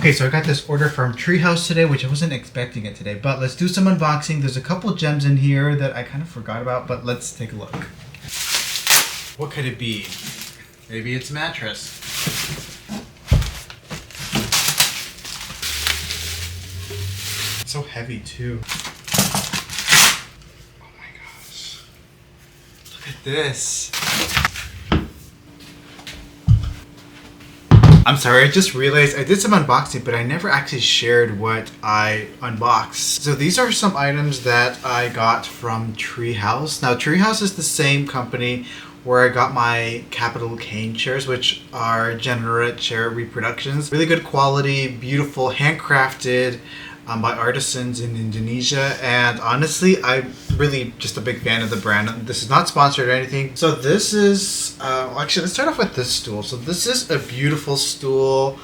Okay, so I got this order from TreeHause today, which I wasn't expecting it today, but let's do some unboxing. There's a couple gems in here that I kind of forgot about, but let's take a look. What could it be? Maybe it's a mattress. It's so heavy too. Oh my gosh. Look at this. I'm sorry, I just realized I did some unboxing, but I never actually shared what I unboxed. So these are some items that I got from TreeHause. Now TreeHause is the same company where I got my Capital Cane chairs, which are Generate chair reproductions. Really good quality, beautiful, handcrafted by artisans in Indonesia, and honestly I'm really just a big fan of the brand. This is not sponsored or anything. So this is actually, let's start off with this stool. So this is a beautiful stool,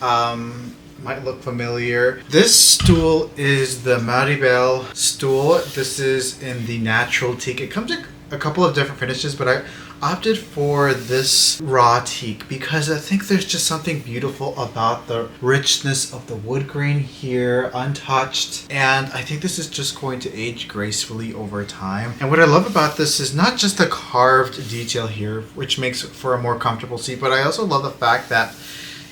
might look familiar. This stool is the Maribel stool. This is in the natural teak. It comes in a couple of different finishes, but I opted for this raw teak because I think there's just something beautiful about the richness of the wood grain here, untouched, and I think this is just going to age gracefully over time. And what I love about this is not just the carved detail here, which makes for a more comfortable seat, but I also love the fact that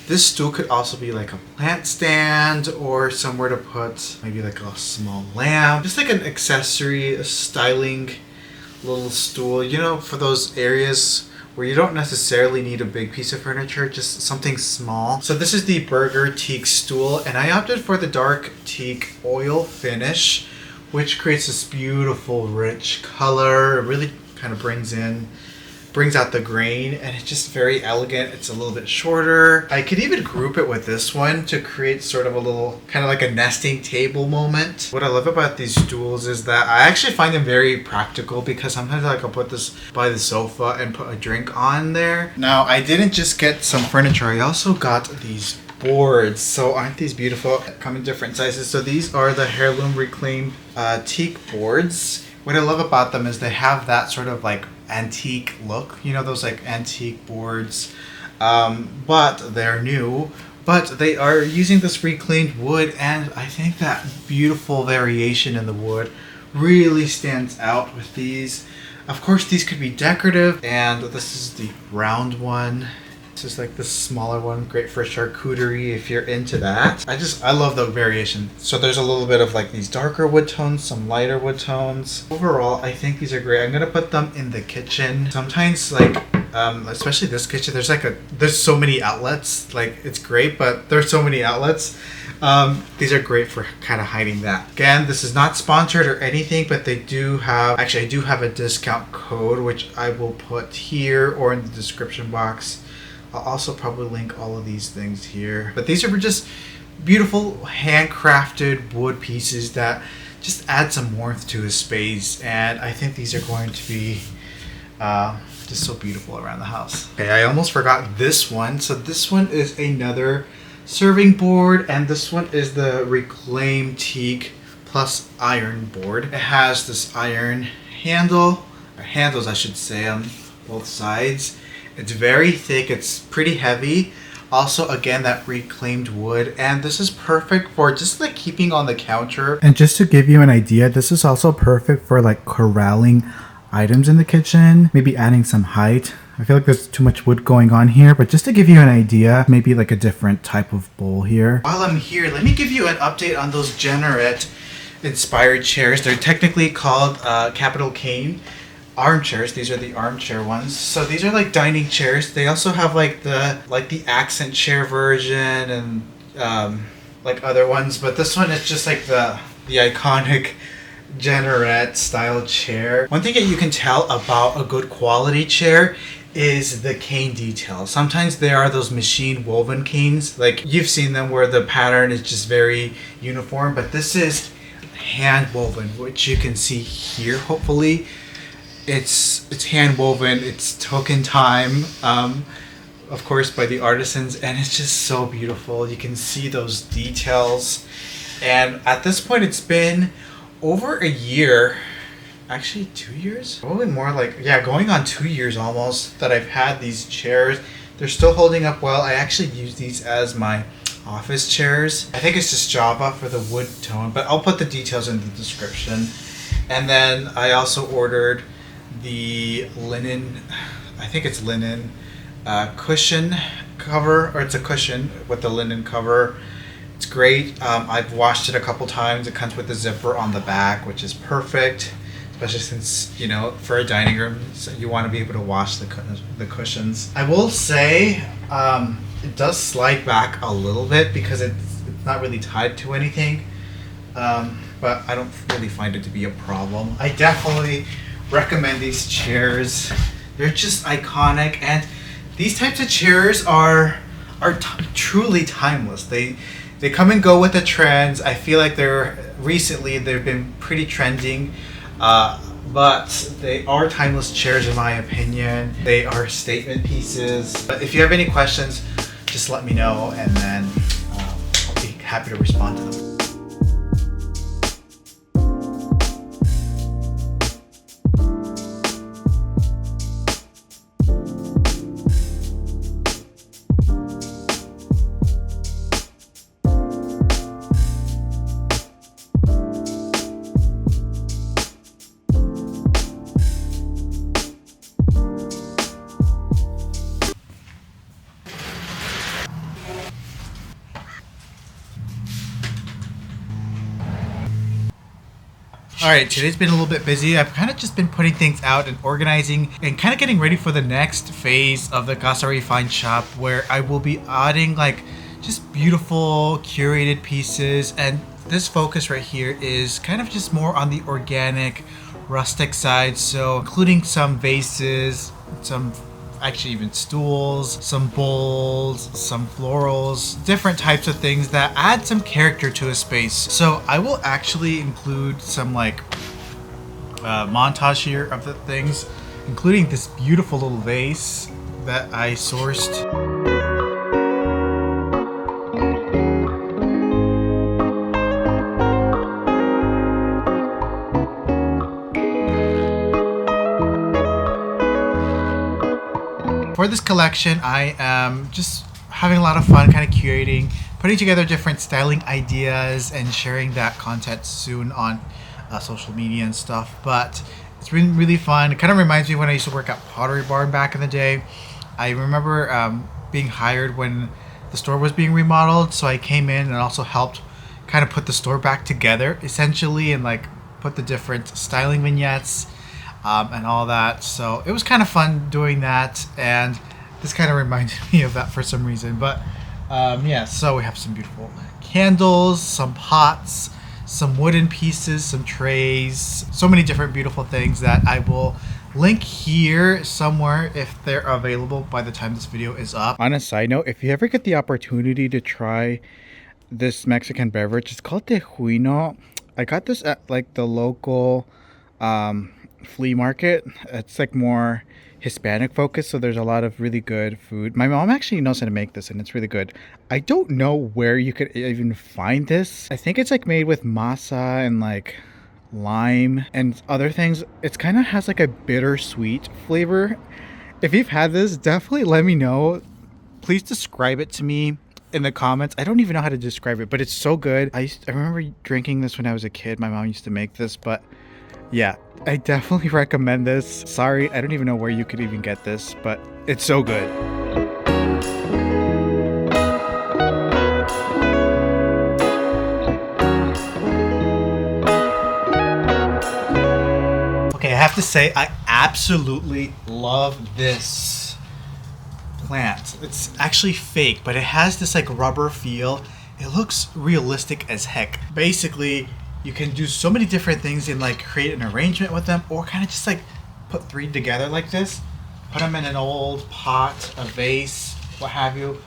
this stool could also be like a plant stand or somewhere to put maybe like a small lamp, just like an accessory, a styling little stool, you know, for those areas where you don't necessarily need a big piece of furniture, just something small. So this is the Burger Teak stool, and I opted for the dark teak oil finish, which creates this beautiful rich color. It really kind of brings out the grain, and it's just very elegant. It's a little bit shorter. I could even group it with this one to create sort of a little kind of like a nesting table moment. What I love about these stools is that I actually find them very practical, because sometimes like I'll put this by the sofa and put a drink on there. Now I didn't just get some furniture, I also got these boards. So aren't these beautiful? Come in different sizes. So these are the heirloom reclaimed teak boards. What I love about them is they have that sort of like antique look, you know, those like antique boards, but they're new, but they are using this reclaimed wood, and I think that beautiful variation in the wood really stands out with these. Of course these could be decorative, and this is the round one. This is like the smaller one, great for charcuterie if you're into that. I love the variation. So there's a little bit of like these darker wood tones, some lighter wood tones. Overall, I think these are great. I'm gonna put them in the kitchen. Sometimes like, especially this kitchen, there's so many outlets. Like it's great, but there's so many outlets. These are great for kind of hiding that. Again, this is not sponsored or anything, but they do have, actually I do have a discount code, which I will put here or in the description box. I'll also probably link all of these things here. But these are just beautiful handcrafted wood pieces that just add some warmth to a space, and I think these are going to be just so beautiful around the house. Okay, I almost forgot this one. So this one is another serving board, and this one is the reclaimed teak plus iron board. It has this iron handle, or handles I should say, on both sides. It's very thick, it's pretty heavy. Also, again, that reclaimed wood, and this is perfect for just like keeping on the counter. And just to give you an idea, this is also perfect for like corralling items in the kitchen, maybe adding some height. I feel like there's too much wood going on here, but just to give you an idea, maybe like a different type of bowl here. While I'm here, let me give you an update on those Generate inspired chairs. They're technically called Capital Cane armchairs. These are the armchair ones. So these are like dining chairs. They also have like the accent chair version and like other ones, but this one is just like the iconic Generate style chair. One thing that you can tell about a good quality chair is the cane detail. Sometimes there are those machine woven canes, like you've seen them, where the pattern is just very uniform, but this is hand woven, which you can see here. Hopefully it's hand woven, it's token time, of course by the artisans, and it's just so beautiful. You can see those details, and at this point it's been over a year, actually 2 years, probably more, like, yeah, going on 2 years almost, that I've had these chairs. They're still holding up well. I actually use these as my office chairs. I think it's just Java for the wood tone, but I'll put the details in the description. And then I also ordered the linen, I think it's linen cushion cover, or it's a cushion with the linen cover. It's great. I've washed it a couple times. It comes with a zipper on the back, which is perfect, especially since, you know, for a dining room, so you want to be able to wash the cushions. I will say it does slide back a little bit because it's not really tied to anything, but I don't really find it to be a problem. I definitely recommend these chairs. They're just iconic, and these types of chairs are truly timeless. They come and go with the trends. I feel like they've been pretty trending, but they are timeless chairs in my opinion. They are statement pieces. But if you have any questions, just let me know, and then I'll be happy to respond to them. Alright, today's been a little bit busy. I've kind of just been putting things out and organizing and kind of getting ready for the next phase of the Casa Refined Shop, where I will be adding like just beautiful curated pieces, and this focus right here is kind of just more on the organic rustic side, so including some vases, some actually even stools, some bowls, some florals, different types of things that add some character to a space. So I will actually include some like montage here of the things, including this beautiful little vase that I sourced. For this collection, I am just having a lot of fun kind of curating, putting together different styling ideas and sharing that content soon on social media and stuff. But it's been really fun. It kind of reminds me when I used to work at Pottery Barn back in the day. I remember being hired when the store was being remodeled, so I came in and also helped kind of put the store back together essentially, and like put the different styling vignettes and all that. So it was kind of fun doing that, and this kind of reminded me of that for some reason. But yeah, so we have some beautiful candles, some pots, some wooden pieces, some trays, so many different beautiful things that I will link here somewhere if they're available by the time this video is up. On a side note, if you ever get the opportunity to try this Mexican beverage, it's called Tejuino. I got this at like the local flea market. It's like more Hispanic focused, so there's a lot of really good food. My mom actually knows how to make this, and it's really good. I don't know where you could even find this. I think it's like made with masa and like lime and other things. It's kind of has like a bittersweet flavor. If you've had this, definitely let me know. Please describe it to me in the comments. I don't even know how to describe it, but it's so good. I remember drinking this when I was a kid. My mom used to make this, but yeah, I definitely recommend this. Sorry, I don't even know where you could even get this, but it's so good. Okay, I have to say, I absolutely love this plant. It's actually fake, but it has this like rubber feel. It looks realistic as heck. Basically, you can do so many different things and like create an arrangement with them, or kind of just like put three together like this, put them in an old pot, a vase, what have you,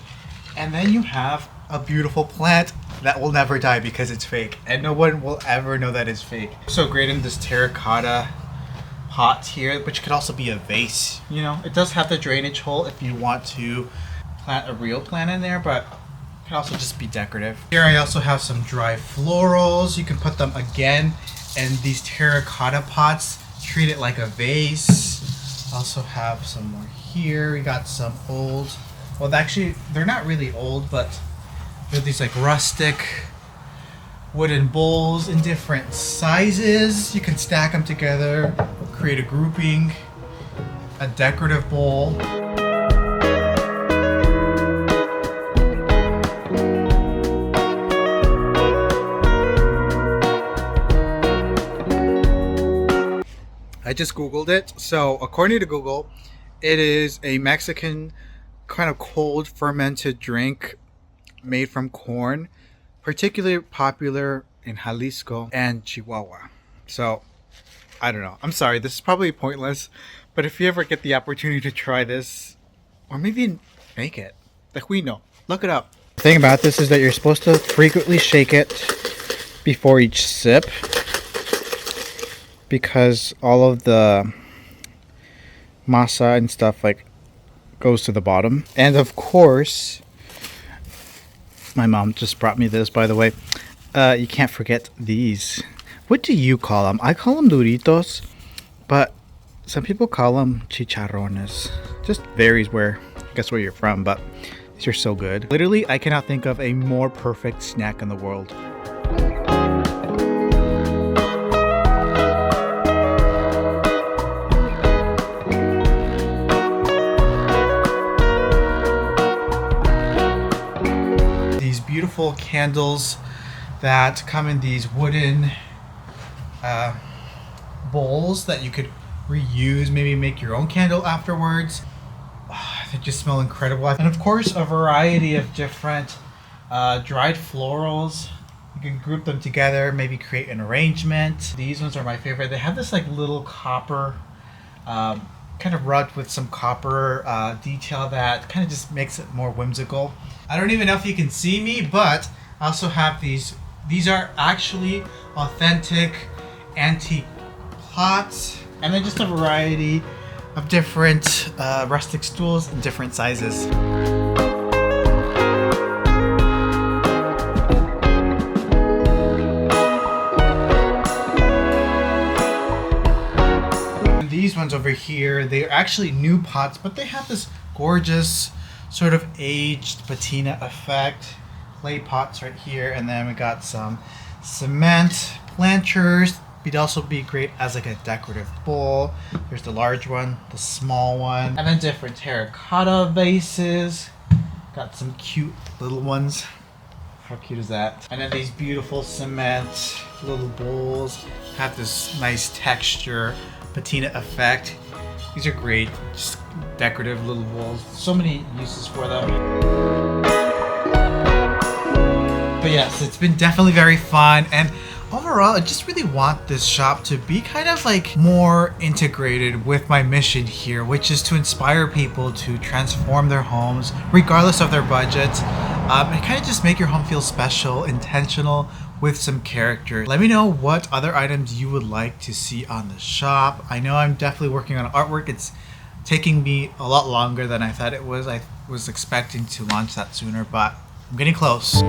and then you have a beautiful plant that will never die because it's fake, and no one will ever know that it's fake. So great in this terracotta pot here, which could also be a vase. You know, it does have the drainage hole if you want to plant a real plant in there, but can also just be decorative. Here I also have some dry florals. You can put them again in these terracotta pots, treat it like a vase. Also have some more here. We got some old, well actually they're not really old, but They're these like rustic wooden bowls in different sizes. You can stack them together, create a grouping, a decorative bowl. I just Googled it. So according to Google, it is a Mexican kind of cold fermented drink made from corn, particularly popular in Jalisco and Chihuahua. So I don't know. I'm sorry, this is probably pointless, but if you ever get the opportunity to try this, or maybe make it, tejuino, look it up. The thing about this is that you're supposed to frequently shake it before each sip, because all of the masa and stuff like goes to the bottom. And of course, my mom just brought me this, by the way. You can't forget these. What do you call them? I call them duritos, but some people call them chicharrones. Just varies where, I guess, where you're from, but these are so good. Literally, I cannot think of a more perfect snack in the world. Beautiful candles that come in these wooden bowls that you could reuse, maybe make your own candle afterwards. They just smell incredible. And of course, a variety of different dried florals. You can group them together, maybe create an arrangement. These ones are my favorite. They have this like little copper kind of rubbed with some copper detail that kind of just makes it more whimsical. I don't even know if you can see me, but I also have these. These are actually authentic antique pots, and then just a variety of different rustic stools in different sizes. And these ones over here, they're actually new pots, but they have this gorgeous sort of aged patina effect. Clay pots right here, and then we got some cement planters. It'd also be great as like a decorative bowl. There's the large one, the small one, and then different terracotta vases. Got some cute little ones. How cute is that? And then these beautiful cement little bowls have this nice texture, patina effect. These are great, just decorative little bowls. So many uses for them. But yes, it's been definitely very fun, and overall, I just really want this shop to be kind of like more integrated with my mission here, which is to inspire people to transform their homes regardless of their budget, and kind of just make your home feel special, intentional, with some character. Let me know what other items you would like to see on the shop. I know I'm definitely working on artwork. It's taking me a lot longer than I thought it was. I was expecting to launch that sooner, but I'm getting close.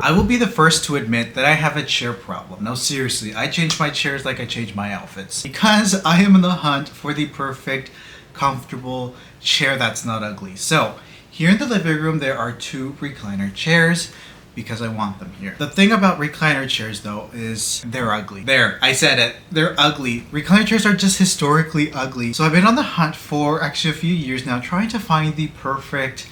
I will be the first to admit that I have a chair problem. No, seriously, I change my chairs like I change my outfits. Because I am in the hunt for the perfect, comfortable chair that's not ugly. So, here in the living room, there are 2 recliner chairs because I want them here. The thing about recliner chairs, though, is they're ugly. There, I said it. They're ugly. Recliner chairs are just historically ugly. So I've been on the hunt for actually a few years now, trying to find the perfect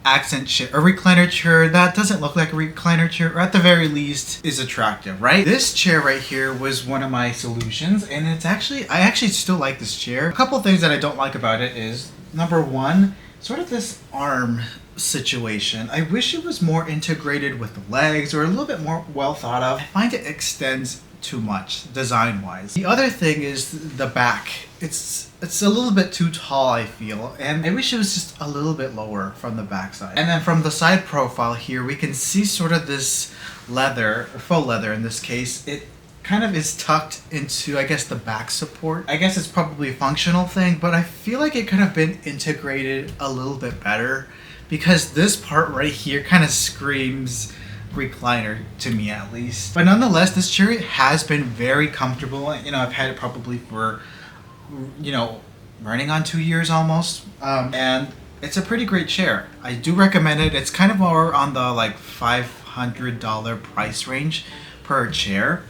accent chair, a recliner chair that doesn't look like a recliner chair, or at the very least is attractive, right? This chair right here was one of my solutions, and I actually still like this chair. A couple things that I don't like about it is, number one, sort of this arm situation. I wish it was more integrated with the legs, or a little bit more well thought of. I find it extends too much design wise. The other thing is the back. It's a little bit too tall, I feel, and I wish it was just a little bit lower from the back side. And then from the side profile here, we can see sort of this leather, or faux leather in this case. It kind of is tucked into, I guess, the back support. I guess it's probably a functional thing, but I feel like it could have been integrated a little bit better, because this part right here kind of screams recliner to me at least. But nonetheless, this chair has been very comfortable. You know, I've had it probably for, you know, running on 2 years almost. And it's a pretty great chair. I do recommend it. It's kind of more on the like $500 price range per chair,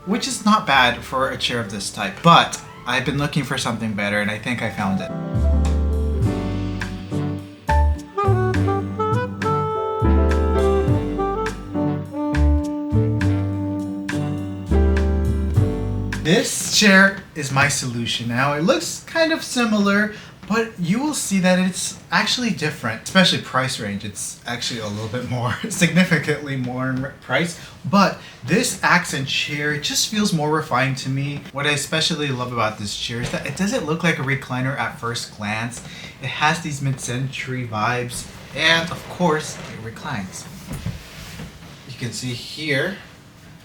which is not bad for a chair of this type. But I've been looking for something better and I think I found it. This chair is my solution. Now it looks kind of similar, but you will see that it's actually different, especially price range. It's actually a little bit more, significantly more in price, but this accent chair just feels more refined to me. What I especially love about this chair is that it doesn't look like a recliner at first glance. It has these mid-century vibes, and of course, it reclines. You can see here,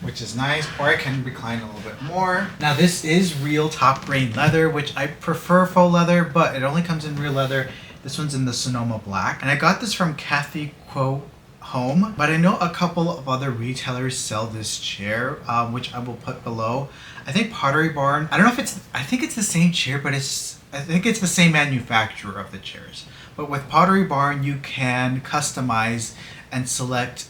which is nice, or I can recline a little bit more. Now this is real top grain leather, which I prefer faux leather, but it only comes in real leather. This one's in the Sonoma Black. And I got this from Kathy Quo Home, but I know a couple of other retailers sell this chair, which I will put below. I think Pottery Barn, I don't know if it's, I think it's the same chair, but I think it's the same manufacturer of the chairs. But with Pottery Barn, you can customize and select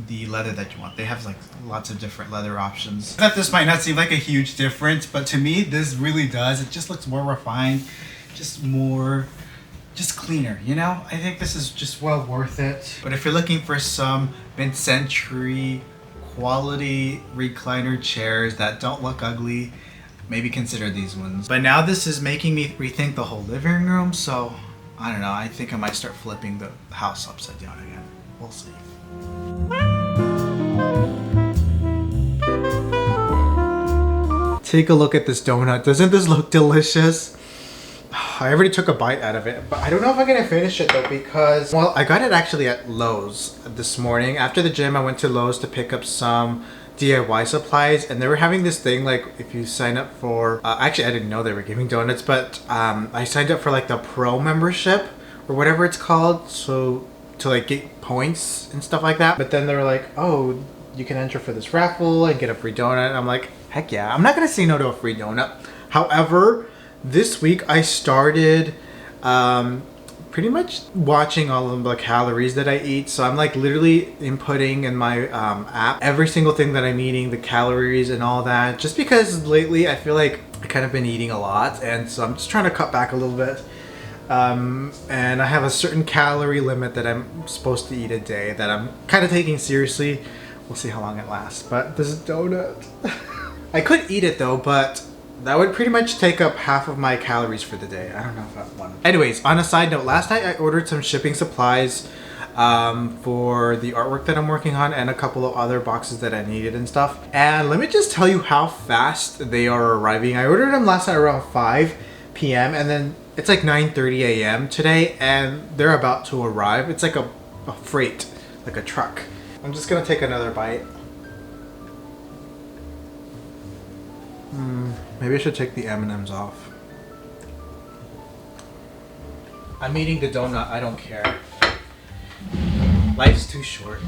the leather that you want. They have like lots of different leather options. That this might not seem like a huge difference, but to me this really does. It just looks more refined, just cleaner, you know? I think this is just well worth it. But if you're looking for some mid-century quality recliner chairs that don't look ugly, maybe consider these ones. But now this is making me rethink the whole living room, so I don't know, I think I might start flipping the house upside down again. We'll see. Take a look at this donut. Doesn't this look delicious? I already took a bite out of it, but I don't know if I'm gonna finish it though because, well, I got it actually at Lowe's this morning. After the gym, I went to Lowe's to pick up some DIY supplies, and they were having this thing like if you sign up for, actually I didn't know they were giving donuts, but I signed up for like the pro membership or whatever it's called, so to like get points and stuff like that. But then they were like, oh, you can enter for this raffle and get a free donut. I'm like, heck yeah, I'm not gonna say no to a free donut. However, this week I started pretty much watching all of the calories that I eat. So I'm like literally inputting in my app every single thing that I'm eating, the calories and all that, just because lately I feel like I kind of been eating a lot, and so I'm just trying to cut back a little bit. And I have a certain calorie limit that I'm supposed to eat a day that I'm kind of taking seriously. We'll see how long it lasts. But this donut, I could eat it though, but that would pretty much take up half of my calories for the day. I don't know if I want to. Anyways, on a side note, last night I ordered some shipping supplies for the artwork that I'm working on and a couple of other boxes that I needed and stuff. And let me just tell you how fast they are arriving. I ordered them last night around 5 p.m. and then it's like 9:30 a.m. today and they're about to arrive. It's like a freight, like a truck. I'm just gonna take another bite. Maybe I should take the M&Ms off. I'm eating the donut, I don't care. Life's too short.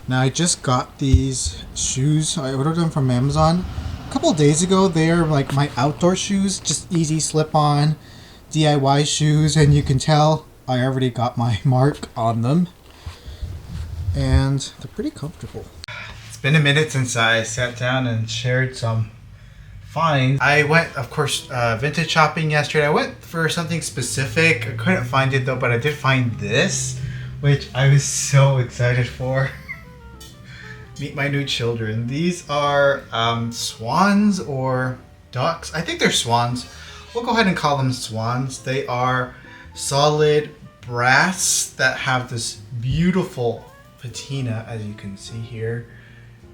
Now I just got these shoes. I ordered them from Amazon a couple of days ago. They're like my outdoor shoes, just easy slip-on DIY shoes, and you can tell I already got my mark on them. And they're pretty comfortable. It's been a minute since I sat down and shared some finds. I went, of course, vintage shopping yesterday. I went for something specific. I couldn't find it though, but I did find this, which I was so excited for. Meet my new children. These are swans or ducks. I think they're swans. We'll go ahead and call them swans. They are solid brass that have this beautiful patina, as you can see here.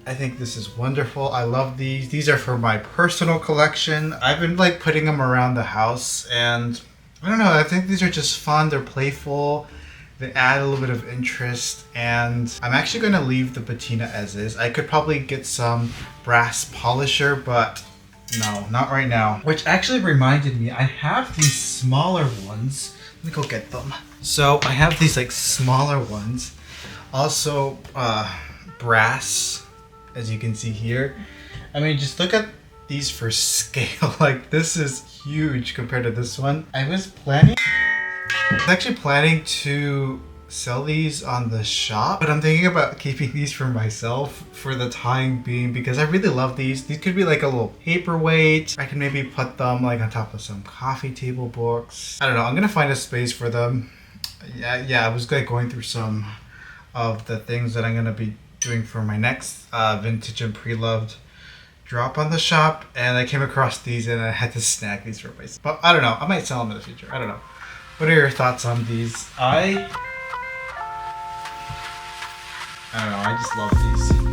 I think this is wonderful. I love these. These are for my personal collection. I've been like putting them around the house, and I don't know, I think these are just fun. They're playful. They add a little bit of interest, and I'm actually going to leave the patina as is. I could probably get some brass polisher, but no, not right now. Which actually reminded me, I have these smaller ones. Let me go get them. So I have these like smaller ones Also, brass, as you can see here. I mean, just look at these for scale. Like, this is huge compared to this one. I was actually planning to sell these on the shop, but I'm thinking about keeping these for myself for the time being because I really love these. These could be like a little paperweight. I can maybe put them like on top of some coffee table books. I don't know. I'm gonna find a space for them. Yeah, I was like going through some of the things that I'm gonna be doing for my next vintage and pre-loved drop on the shop, and I came across these and I had to snag these for myself. But I don't know. I might sell them in the future. I don't know. What are your thoughts on these? I don't know, I just love these.